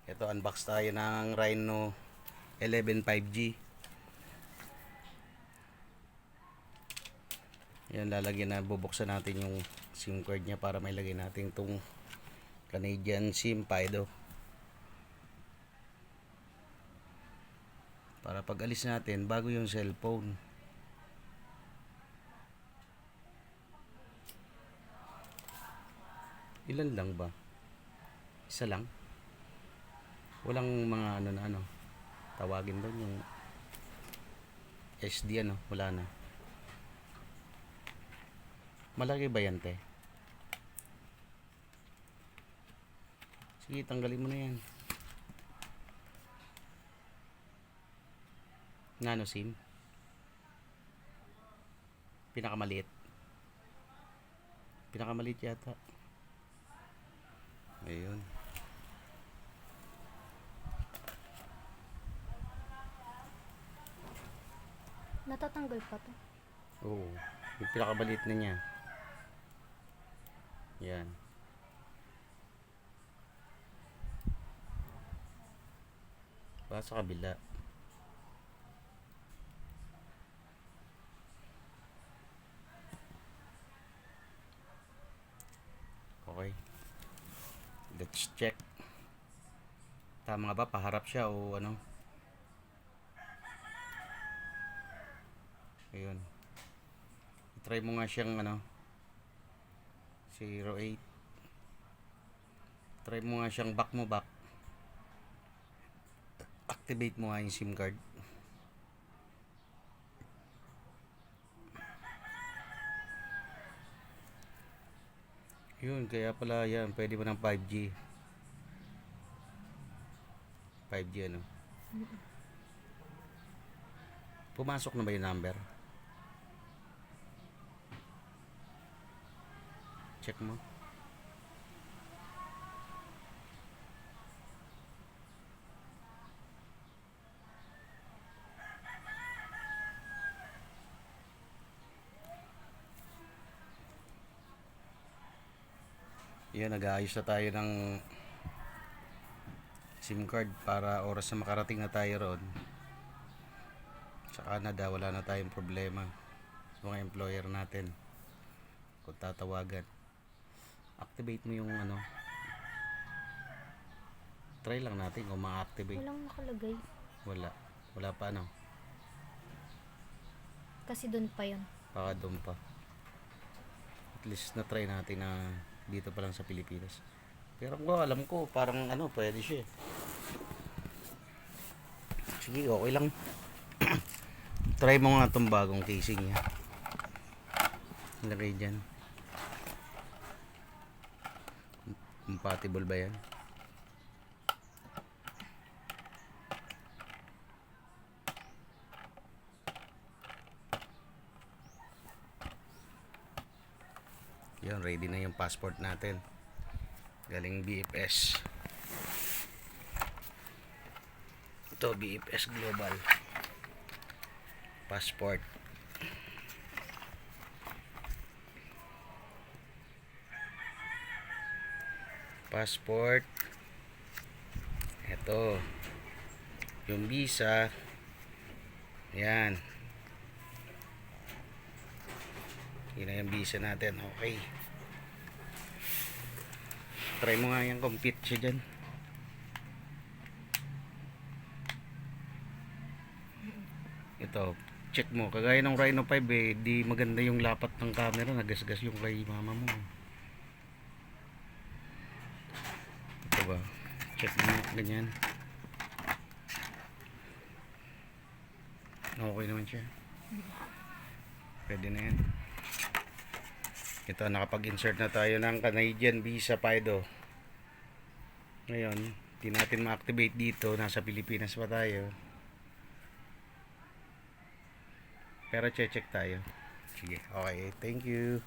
Ito, unbox tayo ng Rhino 11 5G. Yan, lalagyan na, bubuksan natin yung SIM card niya para may lagay natin itong Canadian SIM Fido. Para pag alis natin, bago yung cellphone. Ilan lang ba? Isa lang? Walang mga ano na ano, tawagin doon yung SD ano, wala na. Malaki ba yan, te? Sige, tanggalin mo na yan. Nano SIM? Pinakamaliit. Pinakamaliit yata. Ayun. Natatanggal pa to. Oo. Yung pinakamaliit na niya. Yan. Pa sa kabila. Okay. Let's check. Tama nga ba? Paharap siya o ano? Ayun. Try mo nga siyang ano, 08. Try mo nga siyang back mo back. Activate mo nga yung SIM card. Yun, kaya pala yan, pwede mo ng 5G. 5G ano? Pumasok na ba yung number? Check mo. Yan, nag-aayos na tayo ng SIM card para oras na makarating na tayo roon sa Canada, wala na tayong problema sa mga employer natin kung tatawagan. Activate mo yung ano, try lang natin kung ma-activate. Walang nakalagay. Wala pa ano, Kasi doon pa yun. baka doon pa. At least na try natin na dito pa lang sa Pilipinas. Pero kung alam ko parang ano, pwede siya. Sige, okay lang. Try mo nga itong bagong casing niya. Lagay dyan. Compatible ba yan? Yan, ready na yung passport natin. Galing BFS. Ito, BFS Global Passport. Passport. Ito. Yung visa. Yan. Yun na yung visa natin. Okay. Try mo nga yung compete siya dyan. Ito. Check mo. Kagaya ng Rhino 5 eh. Di maganda yung lapat ng camera. Nagasgas yung kay mama mo. Ito ba? Check mo. Ganyan. Okay naman siya. Pwede na yan. Ito, nakapag-insert na tayo ng Canadian Visa Fido. Ngayon, di natin ma-activate dito. Nasa Pilipinas pa tayo. Pero check tayo. Sige, okay. Thank you.